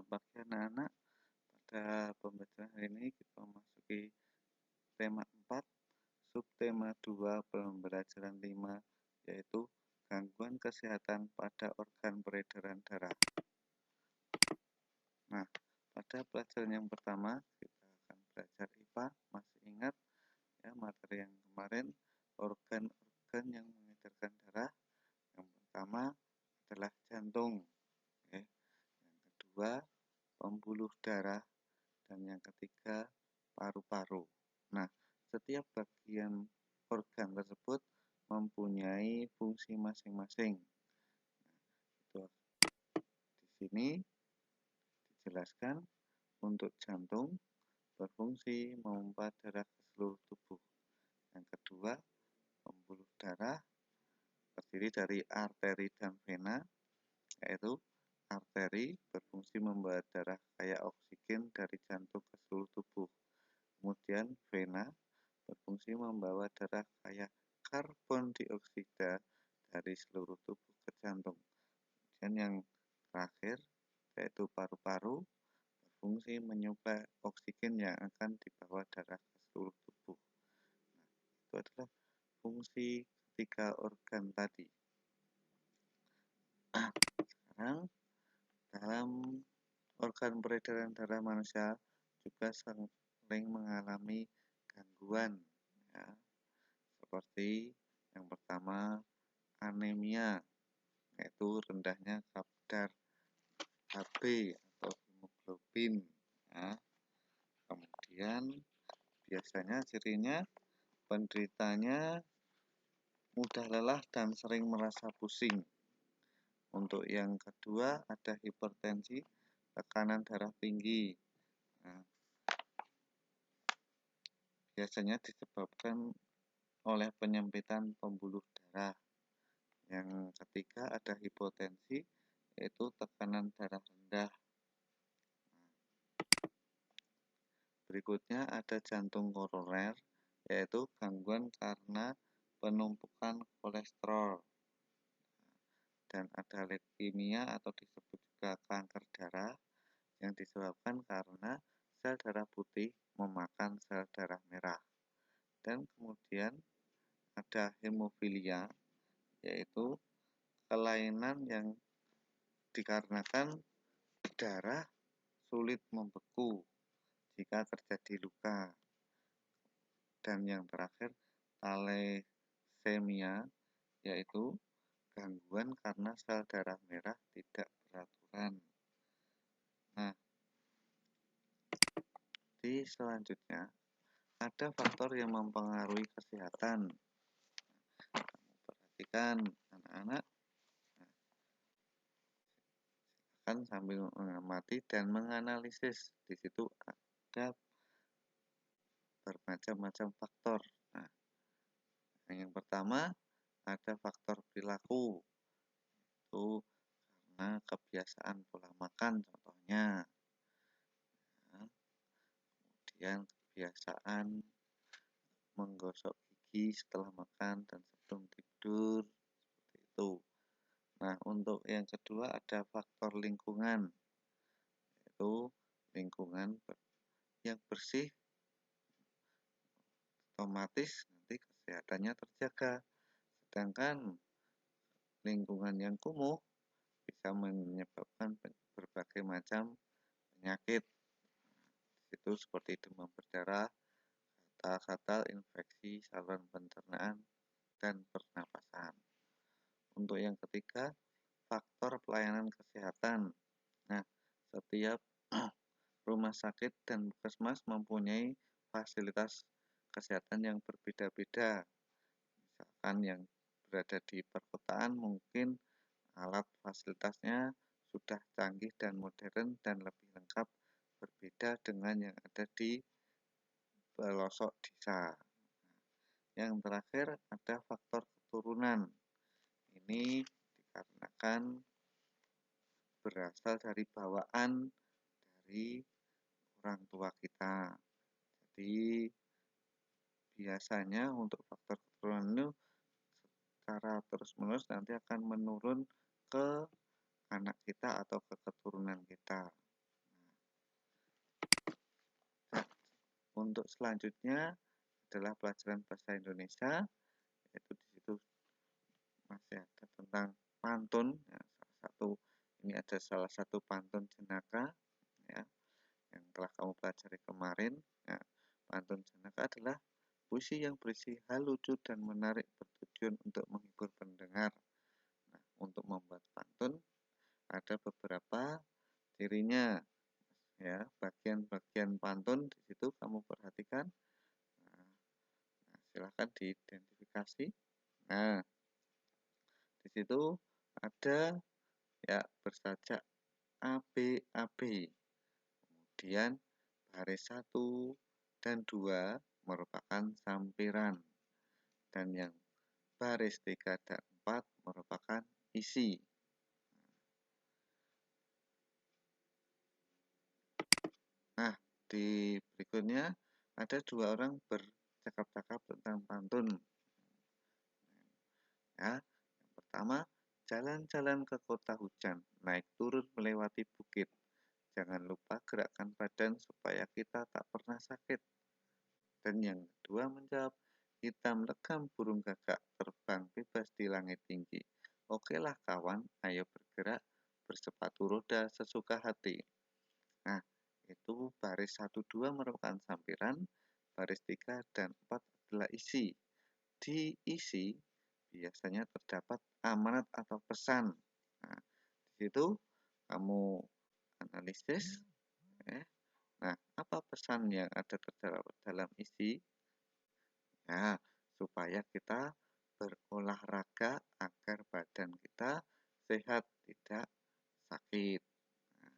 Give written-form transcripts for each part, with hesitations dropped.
Selamat pagi anak-anak. Pada pembelajaran hari ini kita memasuki tema 4, subtema 2 pembelajaran 5, yaitu gangguan kesehatan pada organ peredaran darah. Nah, pada pelajaran yang pertama kita akan belajar IPA. Masih ingat ya materi yang kemarin, organ-organ yang mengedarkan darah. Yang pertama adalah jantung, ya. Yang kedua pembuluh darah, dan yang ketiga paru-paru. Nah, setiap bagian organ tersebut mempunyai fungsi masing-masing. Nah, di sini dijelaskan untuk jantung berfungsi memompa darah ke seluruh tubuh. Yang kedua, pembuluh darah terdiri dari arteri dan vena, yaitu arteri berfungsi membawa darah kaya oksigen dari jantung ke seluruh tubuh. Kemudian vena berfungsi membawa darah kaya karbon dioksida dari seluruh tubuh ke jantung. Dan yang terakhir yaitu paru-paru berfungsi menyuplai oksigen yang akan dibawa darah ke seluruh tubuh. Nah, itu adalah fungsi ketiga organ tadi. Sekarang dalam organ peredaran darah manusia juga sering mengalami gangguan, ya, seperti yang pertama anemia, yaitu rendahnya kadar Hb atau hemoglobin, ya. Kemudian biasanya cirinya penderitanya mudah lelah dan sering merasa pusing. Untuk yang kedua ada hipertensi, tekanan darah tinggi. Nah, biasanya disebabkan oleh penyempitan pembuluh darah. Yang ketiga ada hipotensi, yaitu tekanan darah rendah. Berikutnya ada jantung koroner, yaitu gangguan karena penumpukan kolesterol. Dan ada leukemia atau disebut juga kanker darah yang disebabkan karena sel darah putih memakan sel darah merah. Dan kemudian ada hemofilia, yaitu kelainan yang dikarenakan darah sulit membeku jika terjadi luka. Dan yang terakhir thalassemia, yaitu gangguan karena sel darah merah tidak beraturan. Nah, di selanjutnya ada faktor yang mempengaruhi kesehatan. Perhatikan anak-anak, silakan sambil mengamati dan menganalisis. Di situ ada bermacam-macam faktor. Nah, yang pertama ada faktor perilaku, itu karena kebiasaan pola makan contohnya. Nah, kemudian kebiasaan menggosok gigi setelah makan dan sebelum tidur, seperti itu. Nah, untuk yang kedua ada faktor lingkungan, yaitu lingkungan yang bersih, otomatis nanti kesehatannya terjaga. Sedangkan lingkungan yang kumuh bisa menyebabkan berbagai macam penyakit. Itu seperti demam berdarah, gatal-gatal, infeksi saluran pencernaan, dan pernapasan. Untuk yang ketiga, faktor pelayanan kesehatan. Nah, setiap rumah sakit dan puskesmas mempunyai fasilitas kesehatan yang berbeda-beda. Misalkan yang berada di perkotaan mungkin alat fasilitasnya sudah canggih dan modern dan lebih lengkap, berbeda dengan yang ada di pelosok desa. Yang terakhir ada faktor keturunan. Ini dikarenakan berasal dari bawaan dari orang tua kita. Jadi biasanya untuk faktor keturunan itu secara terus-menerus nanti akan menurun ke anak kita atau ke keturunan kita. untuk selanjutnya adalah pelajaran bahasa Indonesia, yaitu di situ masih ada tentang pantun. Ya, salah satu pantun jenaka ya, yang telah kamu pelajari kemarin. Ya, pantun jenaka adalah puisi yang berisi hal lucu dan menarik bertujuan untuk menghibur pendengar. Nah, untuk membuat pantun ada beberapa cirinya ya, bagian-bagian pantun di situ kamu perhatikan. Nah, silahkan diidentifikasi. Nah, di situ ada ya bersajak AB. Kemudian baris 1 dan 2 merupakan sampiran, dan yang baris 3 dan 4 merupakan isi. Nah, di berikutnya ada dua orang bercakap-cakap tentang pantun. Ya, yang pertama, jalan-jalan ke kota hujan, naik turun melewati bukit. Jangan lupa gerakkan badan supaya kita tak pernah sakit. Dan yang kedua menjawab, hitam legam burung gagak terbang bebas di langit tinggi. Okelah kawan, ayo bergerak, bersepatu roda sesuka hati. Nah, itu baris 1, 2 merupakan sampiran, baris 3 dan 4 adalah isi. Di isi biasanya terdapat amanat atau pesan. Nah, di situ kamu analisis. Nah, apa pesan yang ada terdapat dalam isi? Ya, supaya kita berolahraga agar badan kita sehat, tidak sakit. Nah,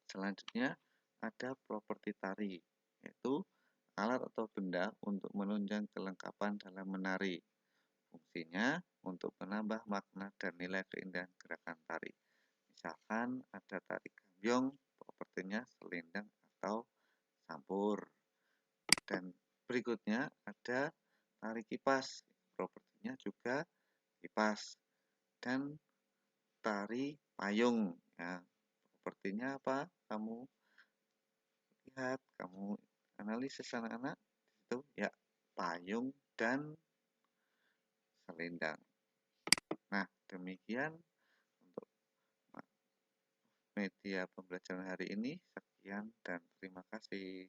selanjutnya ada properti tari, yaitu alat atau benda untuk menunjang kelengkapan dalam menari. Fungsinya untuk menambah makna dan nilai keindahan gerakan tari. Misalkan ada tari gambyong, propertinya selendang atau sampur. Dan berikutnya ada tari kipas, propertinya juga kipas. Dan tari payung, ya, propertinya apa? Kamu lihat, kamu analisis anak-anak, itu ya payung dan selendang. Nah, demikian untuk media pembelajaran hari ini. Sekian dan terima kasih.